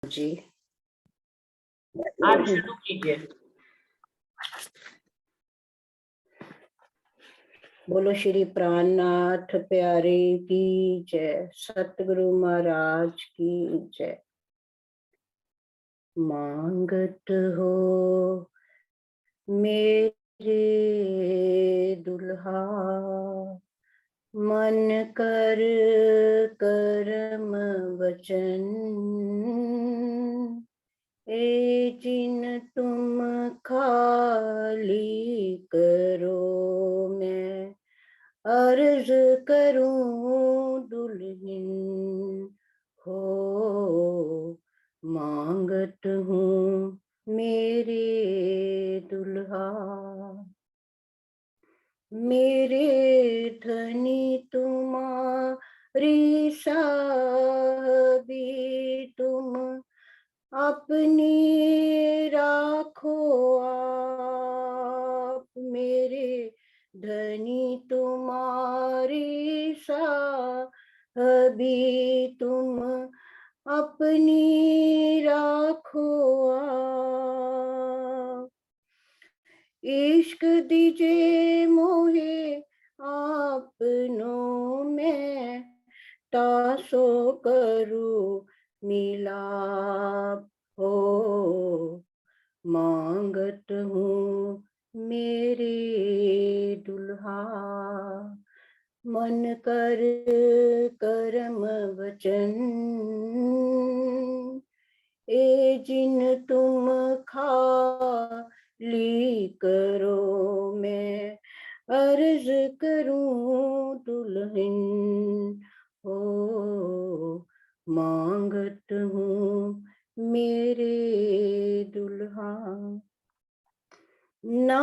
जी आप शुरू कीजिए। बोलो श्री प्राणनाथ प्यारे की जय, सतगुरु महाराज की जय। मांगत हो मेरे दुल्हा, मन कर कर्म वचन, ए जिन तुम खाली करो, मैं अर्ज करूं दुल्हन हो। मांगत हूँ मेरे दुल्हा, मेरे धनी तुम्हारी साहबी, तुम अपनी राखो आप। मेरे धनी तुम्हारी साहबी, तुम अपनी राखो आप। इश्क दीजिए मोहे आपनों में, तासो करूं मिलाप हो। मांगत हूँ मेरे दुल्हा, मन कर कर्म वचन, ए जिन तुम खाली करो, मैं अर्ज करूं दुल्हन हो। मांगत हूँ मेरे दुल्हा, ना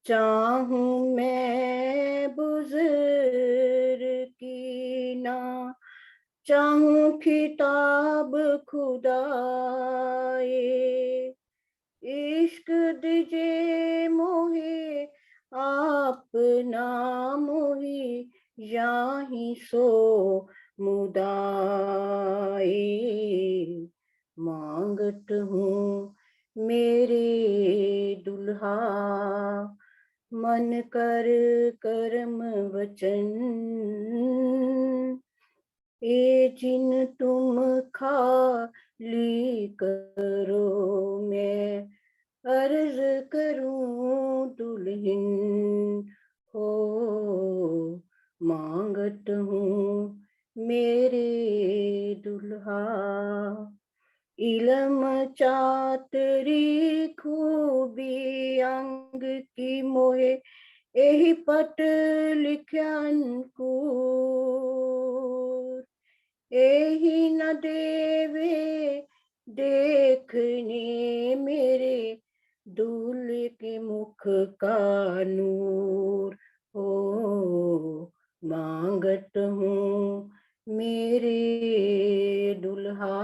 चाहूं मैं बुज़ुर्ग की, ना चाहूं खिताब खुदाए। इश्क दीजिए मोहे आपना, मोही याही सो मुदाए। मांगत हूँ मेरे दुल्हा, मन कर कर्म वचन, ए जिन तुम खाली करो, मैं अर्ज करूं दुल्हन हो। मांगत हूँ मेरे दुल्हा, इलम चातरी खूबी अंग की मोहे, एही पट लिख्यान कूर। एही न देवे देखने मेरे दूल्हे के मुख का नूर हो। मांगत हूँ मेरे दुल्हा,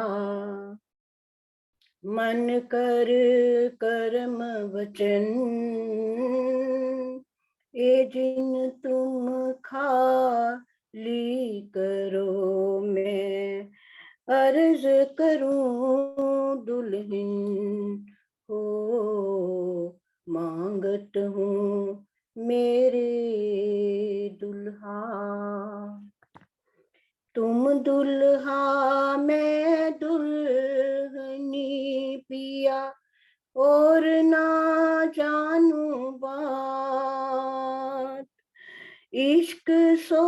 मन कर कर्म वचन, ए जिन तुम खाली करो, मैं अर्ज करूं दुल्हन हो। मांगत हूँ मेरे दुल्हा, तुम दुल्हा मैं दुल्हनी पिया, और ना जानू बात। इश्क सो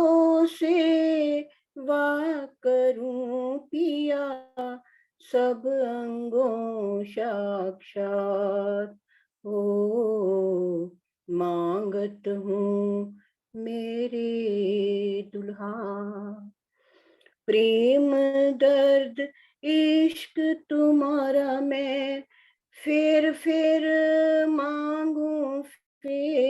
से वाह करूं पिया, सब अंगों साक्षात हो। मांगत हूँ मेरे दुल्हा, प्रेम दर्द इश्क तुम्हारा मैं फिर फिर मांगू फिर।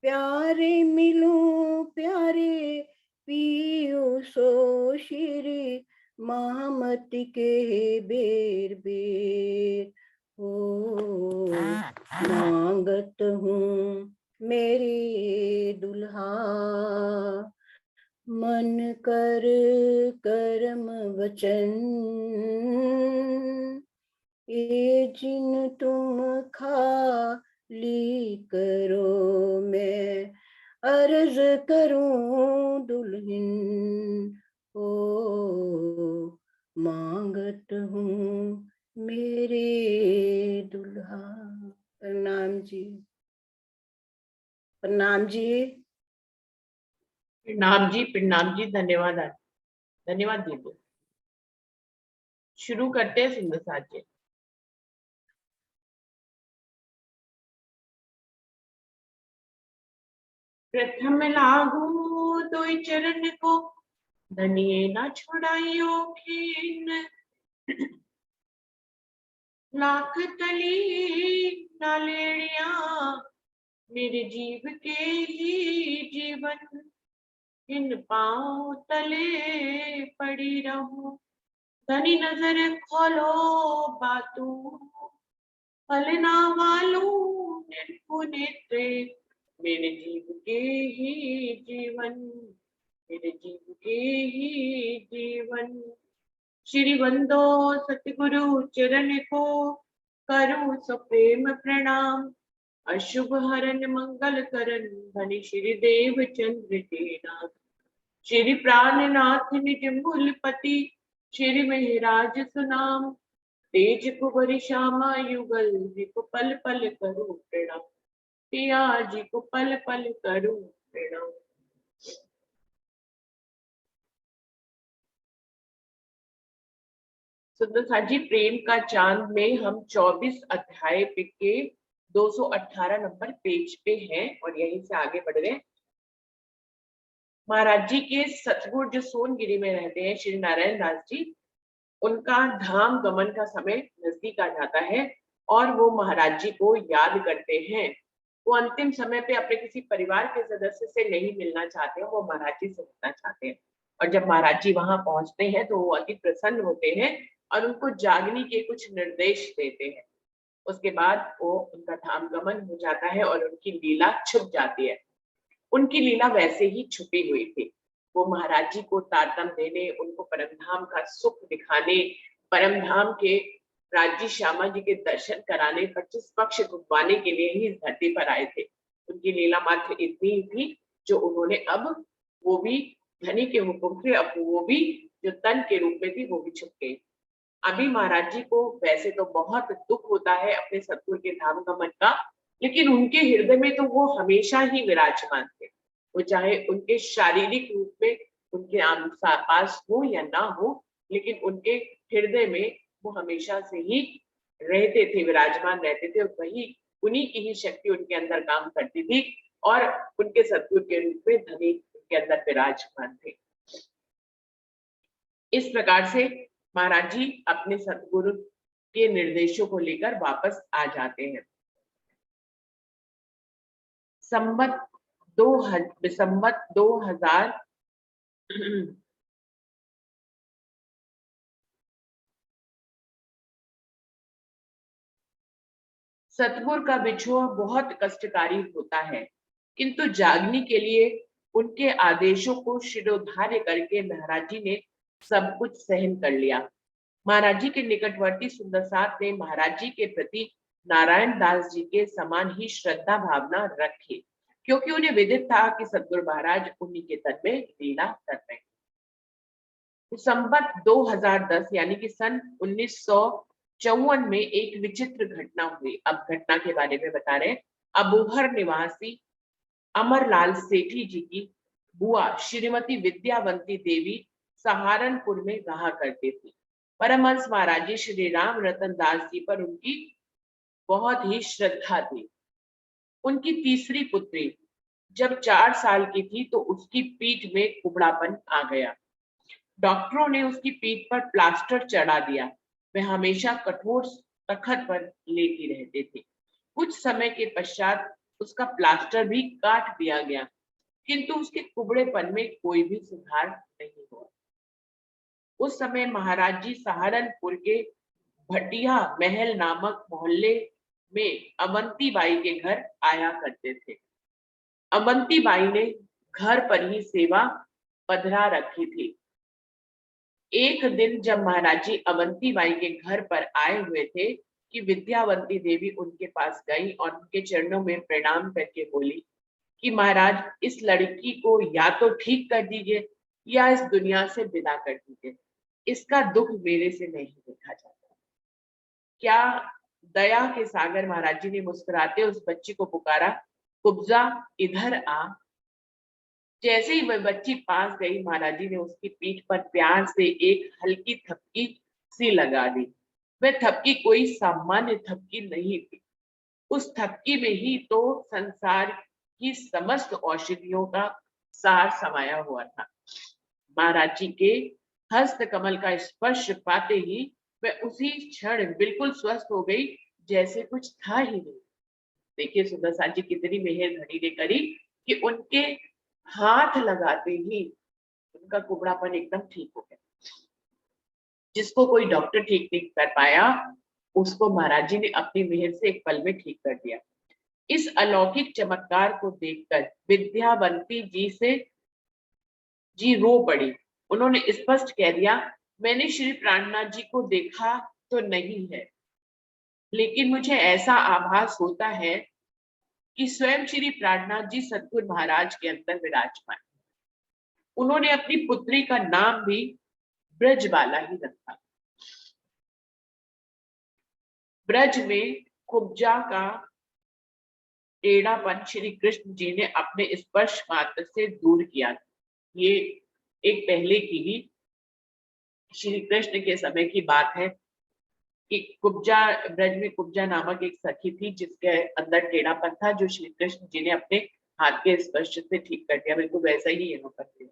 प्यारे मिलूं प्यारे पियो सो श्री, महामती के बेर बेर हो। मांगत हूँ मेरे दुल्हा, मन कर कर्म वचन ये जिन तुम खाली करो, मैं अर्ज करूं दुल्हन ओ, मांगत हूँ मेरे दुल्हा। प्रणाम जी। प्रणाम जी। प्रणाम जी, प्रणाम जी। धन्यवाद, धन्यवाद दीदी। शुरू करते हैं सुंदर साथ जी। प्रथम लागू तो चरण को, धनिये ना छुड़ाइयो खीन। लाख तली नालेड़िया, मेरे जीव के ही जीवन। इन पाँव तले पड़ी रहूं, धनी नजर खोलो बातू। फलना वालों निर्भु नेत्रे, मेरे जीव के ही जीवन, मेरे जीव के ही जीवन। श्री बंदो सतगुरु चरण को, करूं सो प्रेम प्रणाम। अशुभ हरन मंगल करन, धनी श्री देव चंद्र के नाम। श्री प्राणनाथ निज मूलपति, श्री महराज सुनाम। तेज कुबरी श्यामा युगल, जी को पल पल करूं प्रणाम। पिया जी को पल पल करूं प्रणाम। सुंदर सा जी, प्रेम का चांद में हम 24 अध्याय के 218 नंबर पेज पे हैं और यहीं से आगे बढ़ रहे हैं। महाराज जी के सतगुरु जो सोनगिरी में रहते हैं श्री नारायण दास जी, उनका धाम गमन का समय नजदीक आ जाता है और वो महाराज जी को याद करते हैं। वो अंतिम समय पे अपने किसी परिवार के सदस्य से नहीं मिलना चाहते हैं, वो महाराज जी से मिलना चाहते हैं। और जब महाराज जी वहां पहुंचते हैं तो वो अति प्रसन्न होते हैं और उनको जागने के कुछ निर्देश देते हैं। उसके बाद वो उनका धाम गमन हो जाता है और उनकी लीला छुप जाती है। उनकी लीला वैसे ही छुपी हुई थी। वो महाराज जी को तारतम देने, उनको परमधाम का सुख दिखाने, परमधाम के राज्य श्यामा जी के दर्शन कराने, 25 पक्ष घुमवाने के लिए ही इस धरती पर आए थे। उनकी लीला मात्र इतनी ही थी जो उन्होंने अब, वो भी धनी के हुक्म से, अब वो भी जो तन के रूप में थी वो भी छुप गई। अभी महाराज जी को वैसे तो बहुत दुख होता है अपने सतगुरु के धाम गमन का, लेकिन उनके हृदय में तो वो हमेशा ही विराजमान थे। वो चाहे उनके शारीरिक रूप में उनके पास हो या ना हो, लेकिन उनके हृदय में वो हमेशा से ही रहते थे, विराजमान रहते थे। और वही उन्हीं की ही शक्ति उनके अंदर काम करती थी और उनके सतगुरु के रूप में धनी उनके अंदर विराजमान थे। इस प्रकार से महाराज जी अपने सतगुरु के निर्देशों को लेकर वापस आ जाते हैं। संवत 2000 सतगुरु का बिछोह बहुत कष्टकारी होता है, किंतु जागने के लिए उनके आदेशों को शिरोधार्य करके महाराज जी ने सब कुछ सहन कर लिया। महाराज जी के निकटवर्ती सुंदर साथ ने महाराज जी के प्रति नारायण दास जी के समान ही श्रद्धा भावना रखी, क्योंकि उन्हें विदित था कि सतगुरु महाराज उन्हीं के तन में लीला कर रहे हैं। संवत 2010 यानी कि सन 1954 में एक विचित्र घटना हुई। अब घटना के बारे में बता रहे हैं। अबोहर निवासी अमरलाल सेठी जी की बुआ श्रीमती विद्यावंती देवी सहारनपुर में रहा करती थी। परमहंस महाराज जी श्री राम रतन दास जी पर उनकी बहुत ही श्रद्धा थी। उनकी तीसरी पुत्री जब 4 साल की थी तो उसकी पीठ में कुबड़ापन आ गया। डॉक्टरों ने उसकी पीठ पर प्लास्टर चढ़ा दिया। वह हमेशा कठोर तखत पर लेटी रहती थी। कुछ समय के पश्चात उसका प्लास्टर भी काट दिया गया, किंतु उसके कुबड़ेपन में कोई भी सुधार नहीं हुआ। उस समय महाराज जी सहारनपुर के भटिया महल नामक मोहल्ले में अवंती बाई के घर आया करते थे। अवंती बाई ने घर पर ही सेवा पधरा रखी थी। एक दिन जब महाराज जी अवंती बाई के घर पर आए हुए थे कि विद्यावंती देवी उनके पास गई और उनके चरणों में प्रणाम करके बोली कि महाराज, इस लड़की को या तो ठीक कर दीजिए या इस दुनिया से विदा कर दीजिए, इसका दुख मेरे से नहीं देखा जाता। क्या दया के सागर महाराज जी ने मुस्कुराते उस बच्ची को पुकारा, कुब्जा इधर आ। जैसे ही वह बच्ची पास गई, महाराज जी ने उसकी पीठ पर प्यार से एक हल्की थपकी सी लगा दी। वह थपकी कोई सामान्य थपकी नहीं थी, उस थपकी में ही तो संसार की समस्त औषधियों का सार समाया हुआ था। महाराज जी के हस्त कमल का स्पर्श पाते ही वह उसी क्षण बिल्कुल स्वस्थ हो गई, जैसे कुछ था ही नहीं। देखिए सुदर्शन जी कितनी मेहर घड़ी ने करी कि उनके हाथ लगाते ही उनका कुबड़ापन एकदम ठीक हो गया। जिसको कोई डॉक्टर ठीक नहीं कर पाया, उसको महाराज जी ने अपनी मेहर से एक पल में ठीक कर दिया। इस अलौकिक चमत्कार को देखकर विद्यावंती जी रो पड़ी। उन्होंने स्पष्ट कह दिया, मैंने श्री प्राणनाथ जी को देखा तो नहीं है, लेकिन मुझे ऐसा आभास होता है कि स्वयं श्री प्राणनाथ जी सतगुरु महाराज के अंदर विराजमान। उन्होंने अपनी पुत्री का नाम भी ब्रजबाला ही रखा। ब्रज में कुब्जा का टेढ़ापन श्री कृष्ण जी ने अपने स्पर्श मात्र से दूर किया। ये एक पहले की ही श्री कृष्ण के समय की बात है कि कुब्जा, ब्रज में कुब्जा नामक एक सखी थी जिसके अंदर टेढ़ापन था, जो श्री कृष्ण जी ने अपने हाथ के स्पर्श से ठीक कर दिया। बिल्कुल वैसा ही यहाँ पर है।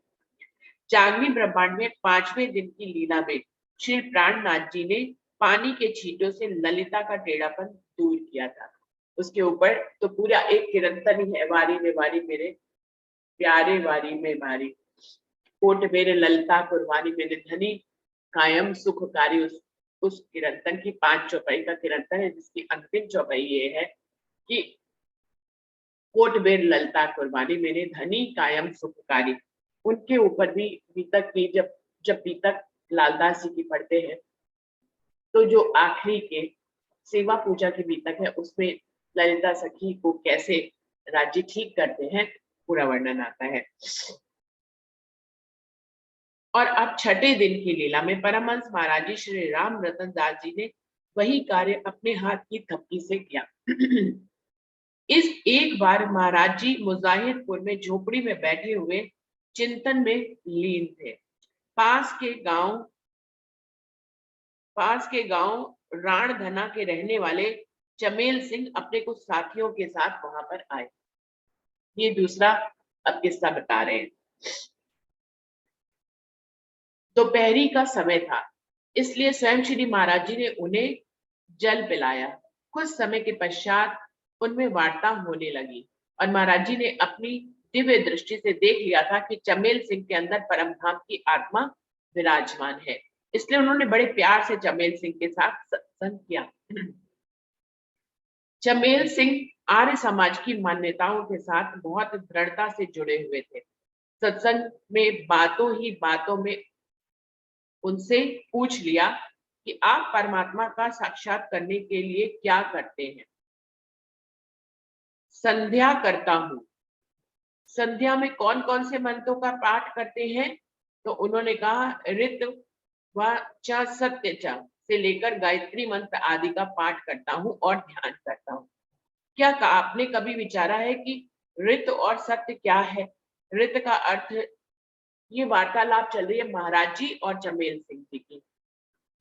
चांदनी ब्रह्मांड में 5वें दिन की लीला में श्री प्राणनाथ जी ने पानी के छींटों से ललिता का टेढ़ापन दूर किया था। उसके ऊपर तो पूरा एक किरंतन ही है, वारी में वारी मेरे प्यारे वारी में वारी, कोट मेरे ललिता कुर्बानी मेरे धनी कायम सुखकारी। उस किरंतन की 5 चौपाई का किरंतन है, जिसकी अंतिम चौपाई ये है कि कोट बेर ललिता कुर्बानी मेरे धनी कायम सुखकारी। उनके ऊपर भी बीतक की जब बीतक लालदास जी की पढ़ते हैं तो जो आखिरी के सेवा पूजा की बीतक है, उसमें ललिता सखी को कैसे राज्य ठीक करते हैं पूरा वर्णन आता है। और अब छठे दिन की लीला में परमहंस महाराज जी श्री राम रतन दास जी ने वही कार्य अपने हाथ की थपकी से किया। इस एक बार महाराज जी मुजाहिदपुर में झोपड़ी में बैठे हुए चिंतन में लीन थे। पास के गांव राणधना के रहने वाले चमेल सिंह अपने कुछ साथियों के साथ वहां पर आए। ये दूसरा अब किस्सा बता रहे हैं। दोपहरी का समय था, इसलिए स्वयं श्री महाराज जी ने उन्हें जल पिलाया। कुछ समय के पश्चात उनमें वार्ता होने लगी और महाराज जी ने अपनी दिव्य दृष्टि से देख लिया था कि चमेल सिंह के अंदर परम धाम की आत्मा विराजमान है। इसलिए उन्होंने बड़े प्यार से चमेल सिंह के साथ सत्संग किया। चमेल सिंह आर्य समाज की मान्यताओं के साथ बहुत दृढ़ता से जुड़े हुए थे। सत्संग में बातों ही बातों में उनसे पूछ लिया कि आप परमात्मा का साक्षात करने के लिए क्या करते हैं। संध्या करता हूं। संध्या में कौन कौन से मंत्रों का पाठ करते हैं? तो उन्होंने कहा, ऋत व च सत्य च से लेकर गायत्री मंत्र आदि का पाठ करता हूं और ध्यान करता हूं। क्या आपने कभी विचारा है कि ऋत और सत्य क्या है? ऋत का अर्थ, ये वार्तालाप चल रही है महाराज जी और चमेल सिंह जी की।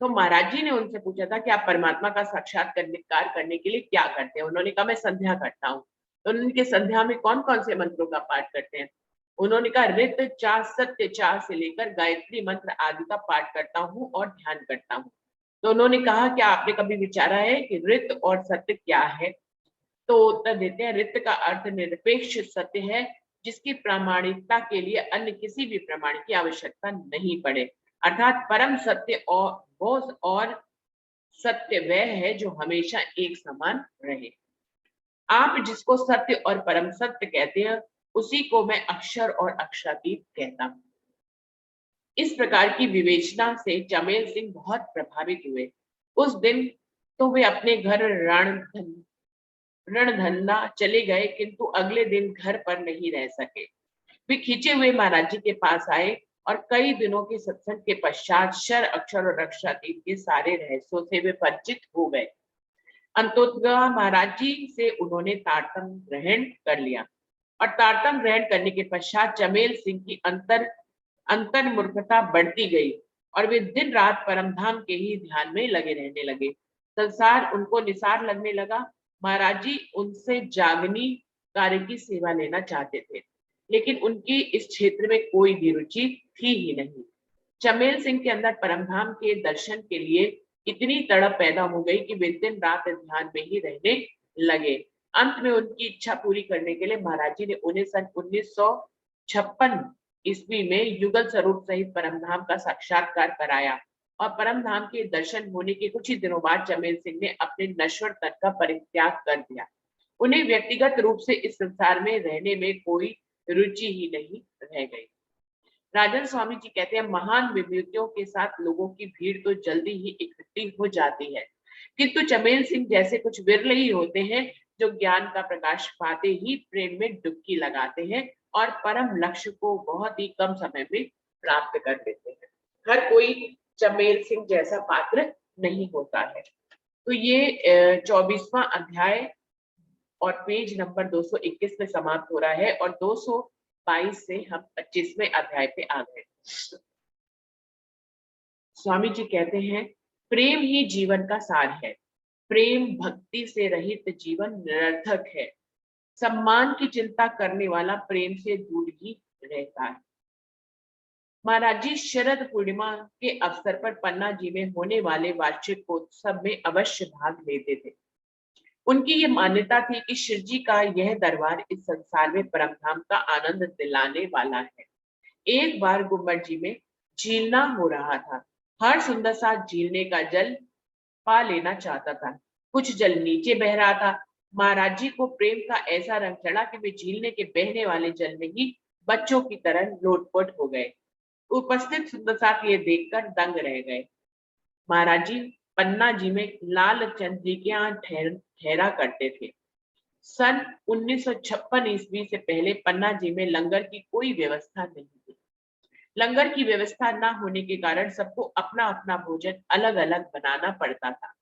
तो महाराज जी ने उनसे पूछा था कि आप परमात्मा का साक्षात्कार करने के लिए क्या करते हैं? उन्होंने कहा, मैं संध्या करता हूँ। तो उनके संध्या में कौन कौन से मंत्रों का पाठ करते हैं? उन्होंने कहा, ऋत चा सत्य चा से लेकर गायत्री मंत्र आदि का पाठ करता हूँ और ध्यान करता हूँ। तो उन्होंने कहा, क्या आपने कभी विचारा है कि ऋत और सत्य क्या है? तो उत्तर देते हैं, ऋत का अर्थ निरपेक्ष सत्य है, जिसकी प्रामाणिकता के लिए अन्य किसी भी प्रमाण की आवश्यकता नहीं पड़े। अर्थात परम सत्य और सत्य वह है जो हमेशा एक समान रहे। आप जिसको सत्य और परम सत्य कहते हैं, उसी को मैं अक्षर और अक्षरातीत कहता हूँ। इस प्रकार की विवेचना से चमेल सिंह बहुत प्रभावित हुए। उस दिन तो वे अपने घर रणधंदा चले गए, किंतु अगले दिन घर पर नहीं रह सके। वे खींचे हुए महाराज जी के पास आए और कई दिनों के सत्संग के पश्चात शर अक्षर और रक्षातीत के सारे रहस्यों से वे परिचित हो गए। अंतोतः महाराज जी से उन्होंने तारतम ग्रहण कर लिया और तारतम ग्रहण करने के पश्चात चमेल सिंह की अंतर्मुखता बढ़ती गई और वे दिन रात परमधाम के ही ध्यान में लगे रहने लगे। संसार उनको निसार लगने लगा। महाराज जी उनसे जागनी कार्य की सेवा लेना चाहते थे, लेकिन उनकी इस क्षेत्र में कोई भी रुचि थी ही नहीं। चमेल सिंह के अंदर परमधाम के दर्शन के लिए इतनी तड़प पैदा हो गई कि वे दिन रात ध्यान में ही रहने लगे। अंत में उनकी इच्छा पूरी करने के लिए महाराज जी ने उन्हें सन 1956 ईस्वी में युगल स्वरूप सहित परमधाम का साक्षात्कार कराया और परमधाम के दर्शन होने के कुछ ही दिनों बाद चमेल सिंह ने अपने नश्वर तन का परित्याग कर दिया। उन्हें व्यक्तिगत रूप से इस संसार में रहने में कोई रुचि ही नहीं रह गई। राजन स्वामी जी कहते हैं, महान विभूतियों के साथ लोगों की भीड़ तो जल्दी ही इकट्ठी हो जाती है, किंतु चमेल सिंह जैसे कुछ विरले ही होते हैं जो ज्ञान का प्रकाश पाते ही प्रेम में डुबकी लगाते हैं और परम लक्ष्य को बहुत ही कम समय में प्राप्त कर लेते हैं। हर कोई चमेल सिंह जैसा पात्र नहीं होता है। तो ये 24वां अध्याय और पेज नंबर 221 में समाप्त हो रहा है और 222 से हम 25वें अध्याय पे आ गए। स्वामी जी कहते हैं, प्रेम ही जीवन का सार है। प्रेम भक्ति से रहित जीवन निरर्थक है। सम्मान की चिंता करने वाला प्रेम से दूर ही रहता है। महाराज जी शरद पूर्णिमा के अवसर पर पन्ना जी में होने वाले वार्षिक उत्सव में अवश्य भाग लेते थे। उनकी ये मान्यता थी कि शिव जी का यह दरबार इस संसार में परमधाम का आनंद दिलाने वाला है। एक बार गुम्बद जी में झीलना हो रहा था। हर सुंदर सा झीलने का जल पा लेना चाहता था। कुछ जल नीचे बह रहा था। महाराज जी को प्रेम का ऐसा रंग चढ़ा कि वे झीलने के बहने वाले जल में ही बच्चों की तरह लोटपोट हो गए। उपस्थित सुंदर साथ ये देखकर दंग रह गए। महाराज जी पन्ना जी में लाल चंद जी के यहाँ ठहरा करते थे। सन 1956 ईस्वी से पहले पन्ना जी में लंगर की कोई व्यवस्था नहीं थी। लंगर की व्यवस्था न होने के कारण सबको अपना अपना भोजन अलग अलग बनाना पड़ता था,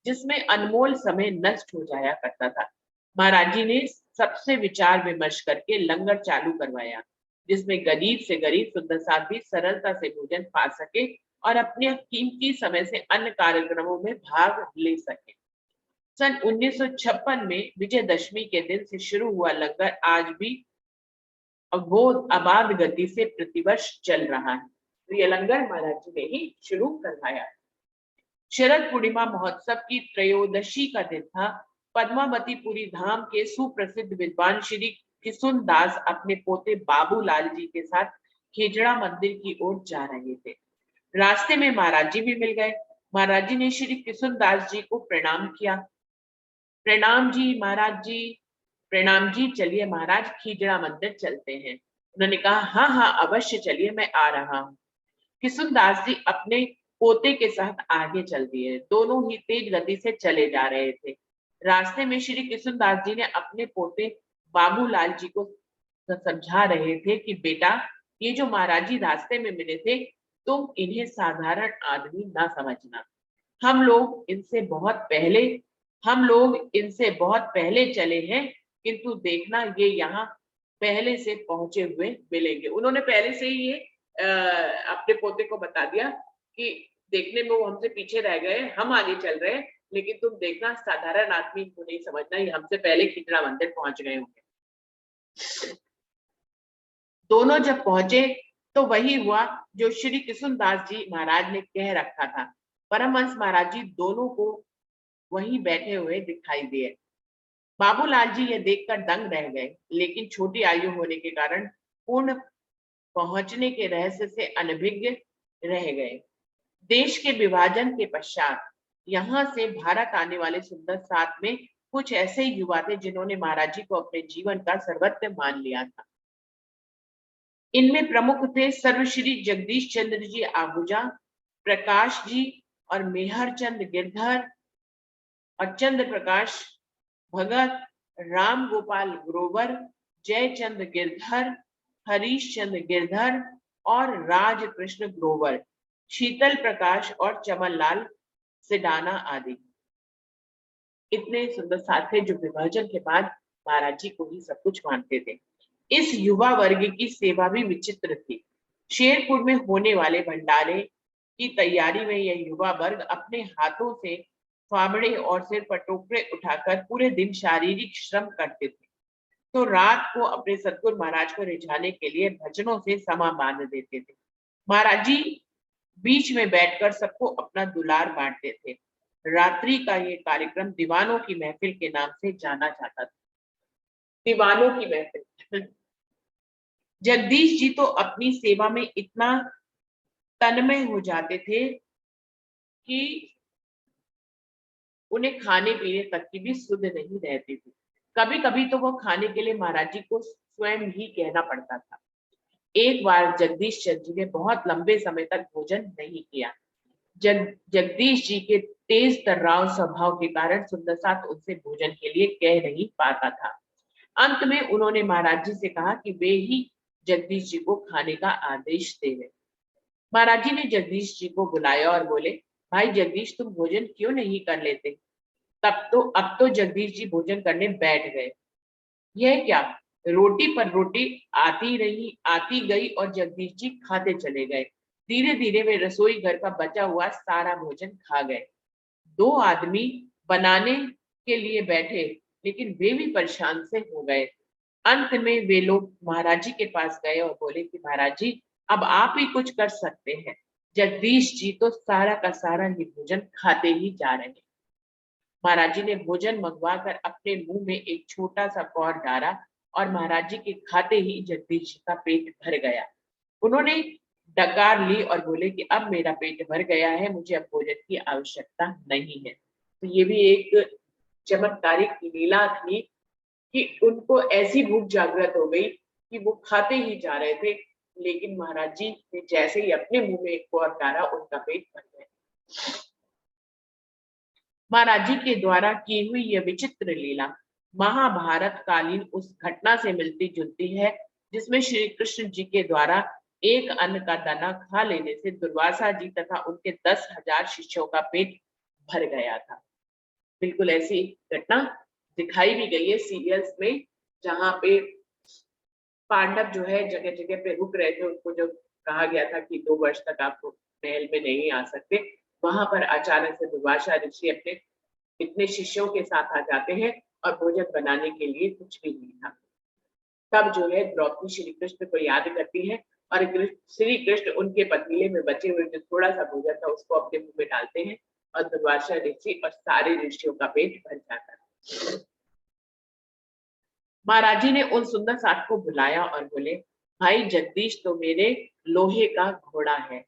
जिसमें अनमोल समय नष्ट हो जाया करता था। महाराज जी ने सबसे विचार विमर्श करके लंगर चालू करवाया, जिसमें गरीब से गरीब सुंदर साथ भी सरलता से भोजन पा सके और अपने कीमती समय से अन्य कार्यक्रमों में भाग ले सके। सन 1956 में विजयदशमी के दिन से शुरू हुआ लंगर आज भी अबाध गति से प्रतिवर्ष चल रहा है। तो ये लंगर महाराज जी ने ही शुरू करवाया। शरद पूर्णिमा महोत्सव की त्रयोदशी का दिन था। पद्मावतीपुरी धाम के सुप्रसिद्ध विद्वान श्री किशुन दास अपने पोते बाबूलाल जी के साथ खेजड़ा मंदिर की ओर जा रहे थे। रास्ते में महाराज जी भी मिल गए। महाराज जी ने श्री किशुन दास जी को प्रणाम किया। प्रणाम जी महाराज जी, प्रणाम जी, चलिए महाराज खीजड़ा मंदिर चलते हैं। उन्होंने कहा, हाँ हाँ अवश्य चलिए, मैं आ रहा हूँ। किशुन दास जी अपने पोते के साथ आगे चल दिए। दोनों ही तेज गति से चले जा रहे थे। रास्ते में श्री किशुन दास जी ने अपने पोते बाबूलाल जी को समझा रहे थे कि बेटा, ये जो महाराज जी रास्ते में मिले थे, तुम इन्हें साधारण आदमी ना समझना। हम लोग इनसे बहुत पहले चले हैं, किंतु देखना ये यहाँ पहले से पहुंचे हुए मिलेंगे। उन्होंने पहले से ही ये अपने पोते को बता दिया कि देखने में वो हमसे पीछे रह गए, हम आगे चल रहे हैं, लेकिन तुम देखना साधारण आदमी को नहीं समझना, ये हमसे पहले खिजड़ा मंदिर पहुंच गए होंगे। दोनों जब पहुंचे तो वही हुआ जो श्री किशुन दास जी महाराज ने कह रखा था। परमहंस महाराज जी दोनों को वहीं बैठे हुए दिखाई दिए। बाबूलाल जी ये देखकर दंग रह गए, लेकिन छोटी आयु होने के कारण पूर्ण पहुंचने के रहस्य से अनभिज्ञ रह गए। देश के विभाजन के पश्चात यहाँ से भारत आने वाले सुंदर साथ में कुछ ऐसे युवा थे जिन्होंने महाराज जी को अपने जीवन का सर्वस्व मान लिया था। इनमें प्रमुख थे सर्वश्री जगदीश चंद्र जी आहूजा, प्रकाश जी और मेहर चंद गिरधर और चंद्र प्रकाश भगत, राम गोपाल ग्रोवर, जयचंद गिरधर, हरीश चंद्र गिरधर और राज कृष्ण ग्रोवर, शीतल प्रकाश और चमनलाल सिडाना आदि। इतने सुंदर साथ थे जो विभाजन के बाद महाराज जी को ही सब कुछ मानते थे। इस युवा वर्ग की सेवा भी विचित्र थी। शेरपुर में होने वाले भंडारे की तैयारी में यह युवा वर्ग अपने हाथों से फावड़े और सिर पर टोकरे उठाकर पूरे दिन शारीरिक श्रम करते थे, तो रात को अपने सतगुरु महाराज को रिझाने के लिए भजनों से समा बांध देते थे। महाराज जी बीच में बैठकर सबको अपना दुलार बांटते थे। रात्रि का ये कार्यक्रम दीवानों की महफिल के नाम से जाना जाता था। दीवानों की महफिल। जगदीश जी तो अपनी सेवा में इतना तन्मय हो जाते थे कि उन्हें खाने पीने तक की भी सुध नहीं रहती थी। कभी कभी तो वो खाने के लिए महाराज जी को स्वयं ही कहना पड़ता था। एक बार जगदीश चंद्र जी ने बहुत लंबे समय तक भोजन नहीं किया। जगदीश जी के तेज तर्राव स्वभाव के कारण सुंदरसात उनसे भोजन के लिए कह नहीं पाता था। अंत में उन्होंने महाराज जी से कहा कि वे ही जगदीश जी को खाने का आदेश दें। महाराज जी ने जगदीश जी को बुलाया और बोले, भाई जगदीश तुम भोजन क्यों नहीं कर लेते? अब तो जगदीश जी भोजन करने बैठ गए। यह क्या, रोटी पर रोटी आती गई और जगदीश जी खाते चले गए। धीरे धीरे वे रसोई घर का बचा हुआ सारा भोजन खा गए। दो आदमी बनाने के लिए बैठे, लेकिन वे भी परेशान से हो गए। अंत में वे लोग महाराज जी के पास गए और बोले कि महाराज जी अब आप ही कुछ कर सकते हैं। जगदीश जी तो सारा का सारा ही भोजन खाते ही जा रहे हैं। महाराज जी ने भोजन मंगवा कर अपने मुंह में एक छोटा सा कौर डाला और महाराज जी के खाते ही जगदीश जी का पेट भर गया। उन्होंने डकार ली और बोले कि अब मेरा पेट भर गया है, मुझे अब भोजन की आवश्यकता नहीं है। तो ये भी एक चमत्कारिक लीला थी कि उनको ऐसी भूख जागृत हो गई कि वो खाते ही जा रहे थे, लेकिन महाराज जी ने जैसे ही अपने मुंह में एक कौर डाला उनका पेट भर गया। महाराज जी के द्वारा की हुई यह विचित्र लीला महाभारत कालीन उस घटना से मिलती जुलती है जिसमें श्री कृष्ण जी के द्वारा एक अन्न का दाना खा लेने से दुर्वासा जी तथा उनके 10,000 शिष्यों का पेट भर गया था। बिल्कुल ऐसी घटना दिखाई भी गई है सीरियल्स में, जहां पे पांडव जो है जगह जगह पे रुक रहे थे। उनको जब कहा गया था कि 2 वर्ष तक आप महल में नहीं आ सकते, वहां पर अचानक से दुर्वासा ऋषि अपने इतने शिष्यों के साथ आ जाते हैं और भोजन बनाने के लिए कुछ भी नहीं था। तब जो है द्रौपदी श्री कृष्ण को याद करती है और श्री कृष्ण उनके पतीले में बचे हुए जो थोड़ा सा भोजन था उसको अपने मुंह में डालते हैं और दुर्वासा ऋषि और सारे ऋषियों का पेट भर जाता है। महाराज जी ने उन सुंदर साथ को बुलाया और बोले, भाई जगदीश तो मेरे लोहे का घोड़ा है,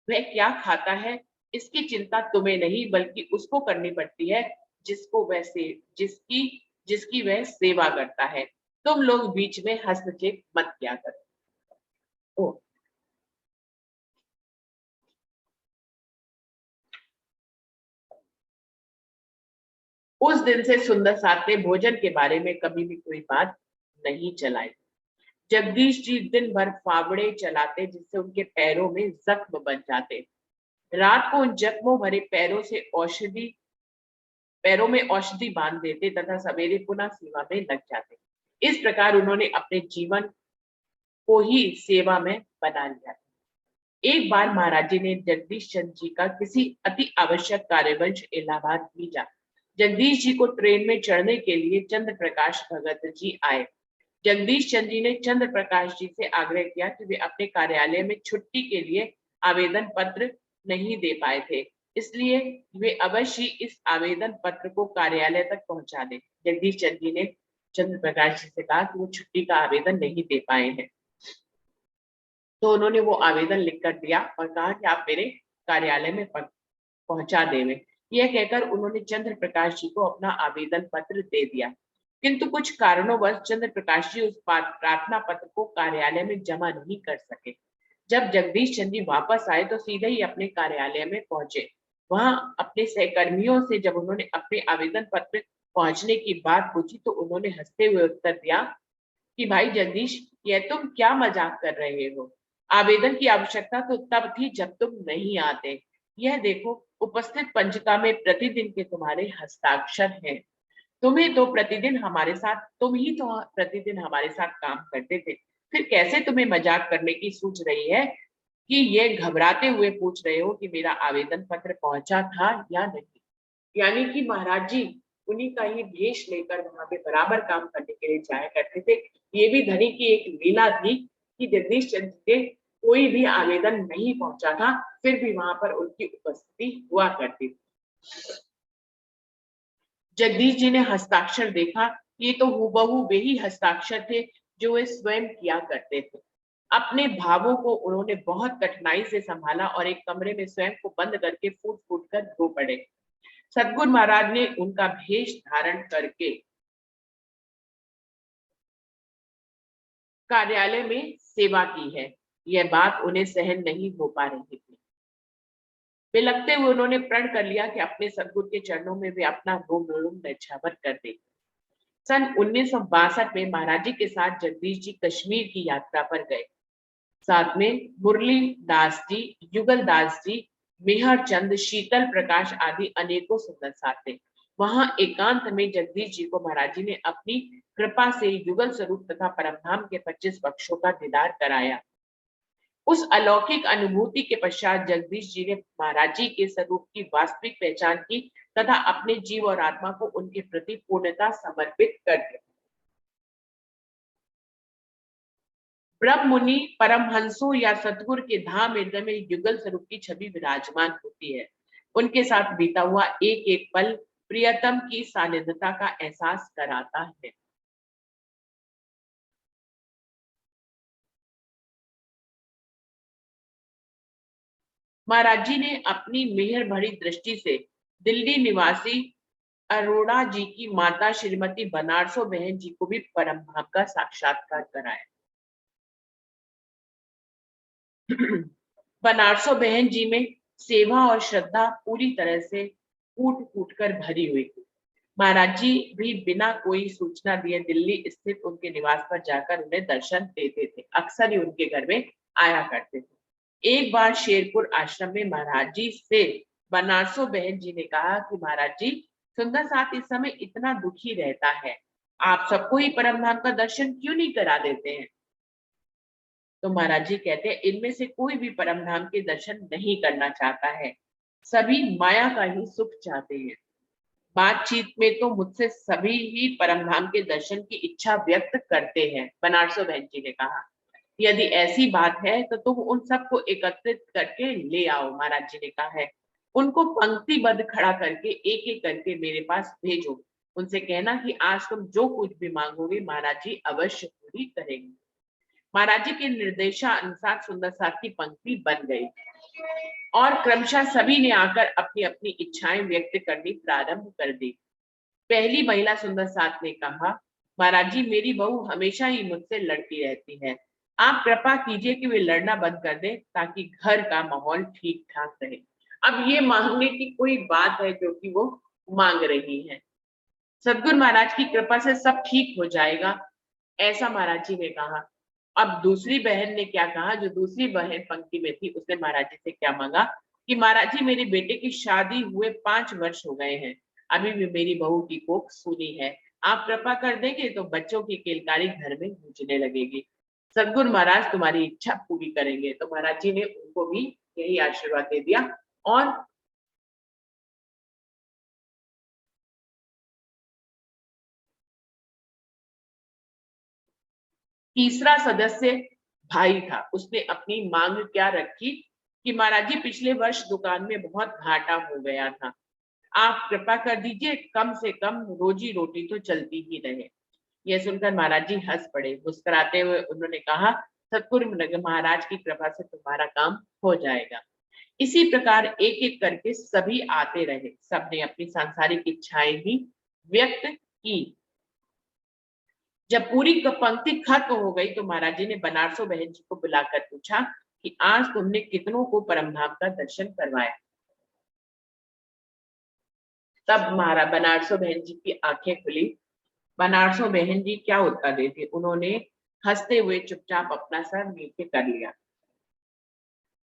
वह क्या खाता है इसकी चिंता तुम्हें नहीं बल्कि उसको करनी पड़ती है जिसको वह से जिसकी जिसकी वह सेवा करता है। तुम लोग बीच में हस्तक्षेप मत किया करो। उस दिन से सुंदर साथ ने भोजन के बारे में कभी भी कोई बात नहीं चलाई। जगदीश जी दिन भर फावड़े चलाते जिससे उनके पैरों में जख्म बन जाते। रात को उन जख्मों भरे पैरों में औषधि बांध देते तथा सवेरे पुनः सेवा में लग जाते। इस प्रकार उन्होंने अपने जीवन को ही सेवा में बना लिया। एक बार महाराज जी ने जगदीश चंद्र जी का किसी अति आवश्यक कार्यवंश इलाहाबाद भेजा। जगदीश जी को ट्रेन में चढ़ने के लिए चंद्र प्रकाश भगत जी आए। जगदीश चंद्र जी ने चंद्र प्रकाश जी से आग्रह किया कि वे अपने कार्यालय में छुट्टी के लिए आवेदन पत्र नहीं दे पाए थे, इसलिए वे अवश्य इस आवेदन पत्र को कार्यालय तक पहुंचा दें। जगदीश चंद्र जी ने चंद्र प्रकाश जी से कहा कि वो छुट्टी का आवेदन नहीं दे पाए हैं, तो उन्होंने वो आवेदन लिखकर दिया और कहा कि आप मेरे कार्यालय में पहुंचा देवें। यह कहकर उन्होंने चंद्र प्रकाश जी को अपना आवेदन पत्र दे दिया। किंतु कुछ कारणोंवश चंद्र प्रकाश जी उस प्रार्थना पत्र को कार्यालय में जमा नहीं कर सके। जब जगदीश चंद्र जी वापस आए तो सीधे ही अपने कार्यालय में पहुंचे। वहां अपने सहकर्मियों से जब उन्होंने अपने आवेदन पत्र पहुंचने की बात पूछी तो उन्होंने हंसते हुए उत्तर दिया कि भाई जगदीश, यह तुम क्या मजाक कर रहे हो? आवेदन की आवश्यकता तो तब थी जब तुम नहीं आते। यह देखो, उपस्थित पंजिका में प्रतिदिन के तुम्हारे हस्ताक्षर हैं। तुम ही तो प्रतिदिन हमारे साथ काम करते थे। फिर कैसे तुम्हें मजाक करने की सूझ रही है कि ये घबराते हुए पूछ रहे हो कि मेरा आवेदन पत्र पहुंचा था या नहीं? यानी कि महाराज जी उन्हीं का ही भेष लेकर वहां पे बराबर काम करने के लिए जाया करते थे। ये भी धनी की एक लीला थी कि जगदीश चंद्र के कोई भी आवेदन नहीं पहुंचा था, फिर भी वहां पर उनकी उपस्थिति हुआ करती थी। जगदीश जी ने हस्ताक्षर देखा, ये तो हूबहू वे ही हस्ताक्षर थे जो वे स्वयं किया करते थे। अपने भावों को उन्होंने बहुत कठिनाई से संभाला और एक कमरे में स्वयं को बंद करके फूट फूट कर रो पड़े। सदगुरु महाराज ने उनका भेष धारण करके कार्यालय में सेवा की है। यह बात उन्हें सहन नहीं हो पा रही थी। बिलखते हुए उन्होंने प्रण कर लिया कि अपने सदगुरु के चरणों में वे अपना रोम रोम न्यौछावर कर देंगे। सन 1962 में महाराज जी के साथ जगदीश जी कश्मीर की यात्रा पर गए। साथ में मुरली दास जी, युगल दास जी, मेहर चंद, शीतल प्रकाश आदि अनेकों सुंदर साथ थे। वहां एकांत में जगदीश जी को महाराज जी ने अपनी कृपा से युगल स्वरूप तथा परमधाम के 25 पक्षों का दीदार कराया। उस अलौकिक अनुभूति के पश्चात जगदीश जी ने महाराज जी के स्वरूप की वास्तविक पहचान की तथा अपने जीव और आत्मा को उनके प्रति पूर्णता समर्पित कर दिया। ब्रह्म मुनि, परमहंसों या सतगुरु के धाम हृदय में युगल स्वरूप की छवि विराजमान होती है। उनके साथ बीता हुआ एक एक पल प्रियतम की सानिध्यता का एहसास कराता है। महाराज जी ने अपनी मेहर भरी दृष्टि से दिल्ली निवासी अरोड़ा जी की माता श्रीमती बनारसो बहन जी को भी परमधाम का साक्षात्कार कराया। बनारसो बहन जी में सेवा और श्रद्धा पूरी तरह से कूट कूट कर भरी हुई थी। महाराज जी भी बिना कोई सूचना दिए दिल्ली स्थित उनके निवास पर जाकर उन्हें दर्शन देते थे। अक्सर ही उनके घर में आया करते थे। एक बार शेरपुर आश्रम में महाराज जी से बनारसो बहन जी ने कहा कि महाराज जी, सुंदर साथ इस समय इतना दुखी रहता है, आप सबको ही परमधाम का दर्शन क्यों नहीं करा देते हैं? तो महाराज जी कहते हैं, इनमें से कोई भी परमधाम के दर्शन नहीं करना चाहता है, सभी माया का ही सुख चाहते हैं। बातचीत में तो मुझसे सभी ही परमधाम के दर्शन की इच्छा व्यक्त करते हैं। बनारसो बहन जी ने कहा, यदि ऐसी बात है तो तुम उन सबको एकत्रित करके ले आओ। महाराज जी ने कहा है, उनको पंक्तिबद्ध खड़ा करके एक एक करके मेरे पास भेजो। उनसे कहना कि आज तुम जो कुछ भी मांगोगे महाराज जी अवश्य पूरी करेंगे। महाराज जी के निर्देशानुसार सुंदर साथ की पंक्ति बन गई और क्रमशः सभी ने आकर अपनी अपनी इच्छाएं व्यक्त करनी प्रारंभ कर दी। पहली महिला सुंदर साथ ने कहा, महाराज जी, मेरी बहू हमेशा ही मुझसे लड़ती रहती है, आप कृपा कीजिए कि वे लड़ना बंद कर दे ताकि घर का माहौल ठीक ठाक रहे। अब ये मांगने की कोई बात है जो कि वो मांग रही है। सदगुरु महाराज की कृपा से सब ठीक हो जाएगा, ऐसा महाराज जी ने कहा। अब दूसरी बहन ने क्या कहा? जो दूसरी बहन पंक्ति में थी उसने महाराज जी से क्या मांगा कि महाराज जी, मेरे बेटे की शादी हुए 5 वर्ष हो गए हैं, अभी भी मेरी बहू की कोख सूनी है, आप कृपा कर देंगे तो बच्चों की किलकारी घर में गूंजने लगेगी। सदगुरु महाराज तुम्हारी इच्छा पूरी करेंगे। तो महाराज जी ने उनको भी यही आशीर्वाद दे दिया। और तीसरा सदस्य भाई था। उसने अपनी मांग क्या रखी कि महाराज जी, पिछले वर्ष दुकान में बहुत घाटा हो गया था, आप कृपा कर दीजिए, कम से कम रोजी रोटी तो चलती ही रहे। यह सुनकर महाराज जी हंस पड़े। मुस्कुराते हुए उन्होंने कहा, सतगुरु महाराज की कृपा से तुम्हारा काम हो जाएगा। इसी प्रकार एक एक करके सभी आते रहे। सबने अपनी सांसारिक इच्छाएं भी व्यक्त की। जब पूरी पंक्ति खत्म हो गई तो महाराज जी ने बनारसो बहन जी को बुलाकर पूछा कि आज तुमने कितनों को परमधाम का दर्शन करवाया। तब महाराज बनारसो बहन जी की आंखें खुली। बनारसो बहन जी क्या उत्तर देती, उन्होंने हंसते हुए चुपचाप अपना सर नीचे कर लिया।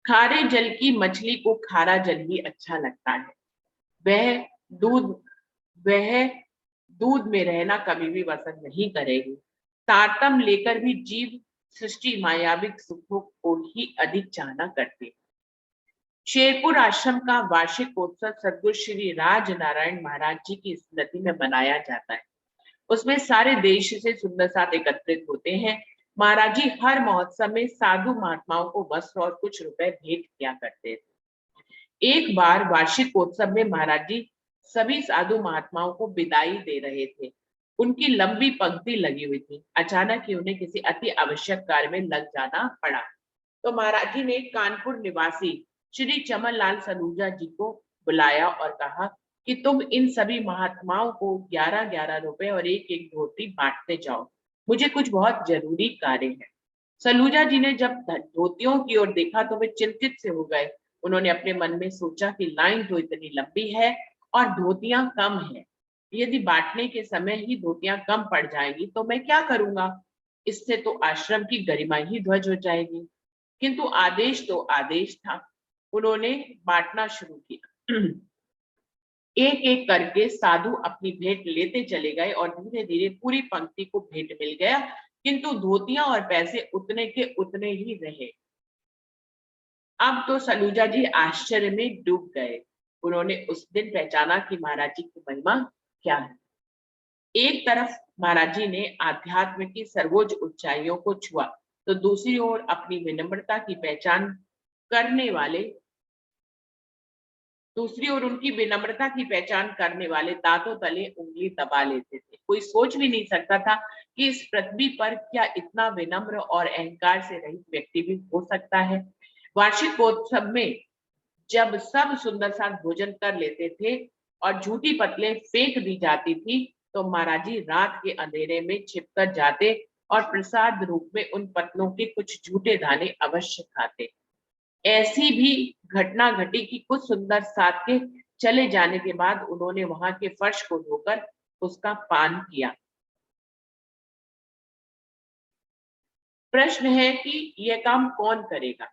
खारे जल की मछली को खारा जल ही अच्छा लगता है। वह दूध वह दूध में रहना कभी भी पसंद नहीं करेगी। तारतम्य लेकर भी जीव सृष्टि मायाविक सुखों को ही अधिक चाहना करती है। शेरपुर आश्रम का वार्षिक उत्सव सदगुरु श्री राज नारायण महाराज जी की स्मृति में मनाया जाता है। उसमें सारे देश से सुंदर साथ एकत्रित होते हैं। महाराज जी हर महोत्सव में साधु महात्माओं को वस्त्र और कुछ रुपए भेंट किया करते थे। एक बार वार्षिक उत्सव में महाराज जी सभी साधु महात्माओं को विदाई दे रहे थे। उनकी लंबी पंक्ति लगी हुई थी। अचानक ही उन्हें किसी अति आवश्यक कार्य में लग जाना पड़ा। तो महाराज जी ने कानपुर निवासी श्री चमन लाल सलूजा जी को बुलाया और कहा कि तुम इन सभी महात्माओं को 11-11 रुपए और एक धोती बांटते जाओ, मुझे कुछ बहुत जरूरी कार्य है। सलूजा जी ने जब धोतियों की ओर देखा तो वे चिंतित से हो गए। उन्होंने अपने मन में सोचा कि लाइन तो इतनी लंबी है और धोतियां कम है, यदि बांटने के समय ही धोतियां कम पड़ जाएगी तो मैं क्या करूंगा, इससे तो आश्रम की गरिमा ही ध्वज हो जाएगी। किंतु आदेश तो आदेश था। उन्होंने बांटना शुरू किया। एक एक करके साधु अपनी भेंट लेते चले गए और धीरे धीरे पूरी पंक्ति को भेंट मिल गया, किंतु धोतियां और पैसे उतने के उतने ही रहे। अब तो सलूजा जी आश्चर्य में डूब गए। उन्होंने उस दिन पहचाना कि महाराज जी की महिमा क्या है। एक तरफ महाराज जी ने आध्यात्म की सर्वोच्च ऊंचाइयों को छुआ, तो दूसरी ओर अपनी विनम्रता की पहचान करने वाले उनकी विनम्रता की पहचान करने वाले दांतों तले उंगली दबा लेते थे। कोई सोच भी नहीं सकता था कि इस पृथ्वी पर क्या इतना विनम्र और अहंकार से रहित व्यक्ति भी हो सकता है। वार्षिक उत्सव में जब सब सुंदर साथ भोजन कर लेते थे और झूठी पतले फेंक दी जाती थी, तो महाराज जी रात के अंधेरे में छिपकर जाते और प्रसाद रूप में उन पतलों के कुछ झूठे दाने अवश्य खाते। ऐसी भी घटना घटी कि कुछ सुंदर साथ के चले जाने के बाद उन्होंने वहां के फर्श को धोकर उसका पान किया। प्रश्न है कि यह काम कौन करेगा,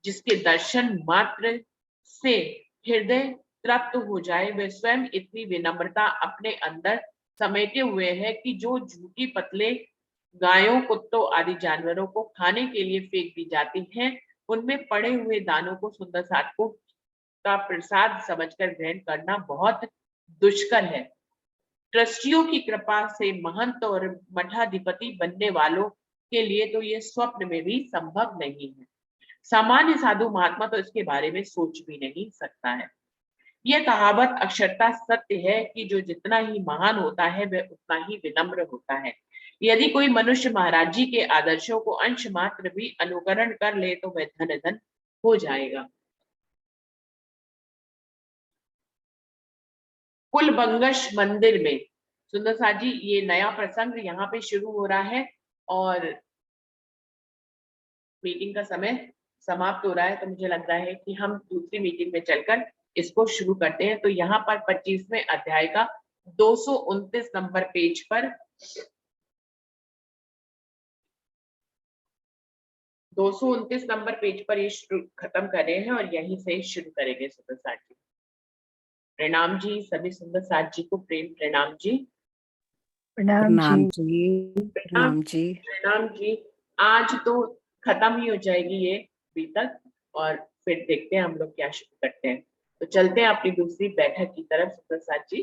जिसके दर्शन मात्र से हृदय तृप्त हो जाए। वह स्वयं इतनी विनम्रता अपने अंदर समेटे हुए है कि जो झूठी पतले गायों, कुत्तों आदि जानवरों को खाने के लिए फेंक दी जाती हैं, उनमें पड़े हुए दानों को सुंदर साथ को का प्रसाद समझकर ग्रहण करना बहुत दुष्कर है। ट्रस्टियों की कृपा से महंत और मठाधिपति बनने वालों के लिए तो ये स्वप्न में भी संभव नहीं है। सामान्य साधु महात्मा तो इसके बारे में सोच भी नहीं सकता है। यह कहावत अक्षरता सत्य है कि जो जितना ही महान होता है वह उतना ही विनम्र होता है। यदि कोई मनुष्य महाराज जी के आदर्शों को अंश मात्र भी अनुकरण कर ले तो वह धन धन हो जाएगा। कुलबंगश मंदिर में सुंदर साथ जी, ये नया प्रसंग यहाँ पे शुरू हो रहा है और मीटिंग का समय समाप्त हो रहा है, तो मुझे लग रहा है कि हम दूसरी मीटिंग में चलकर इसको शुरू करते हैं। तो यहाँ पर 25वें अध्याय का 229 नंबर पेज पर 229 नंबर पेज पर ये खत्म कर रहे हैं और यहीं से शुरू करेंगे। सुंदर साथ जी प्रणाम जी, सभी सुंदर साथ जी को प्रेम प्रणाम जी। प्रणाम जी। प्रणाम प्रणाम जी। प्रणाम जी। आज तो खत्म ही हो जाएगी ये बीतक और फिर देखते हैं हम लोग क्या शुरू करते हैं। तो चलते हैं अपनी दूसरी बैठक की तरफ सुंदर साथ जी।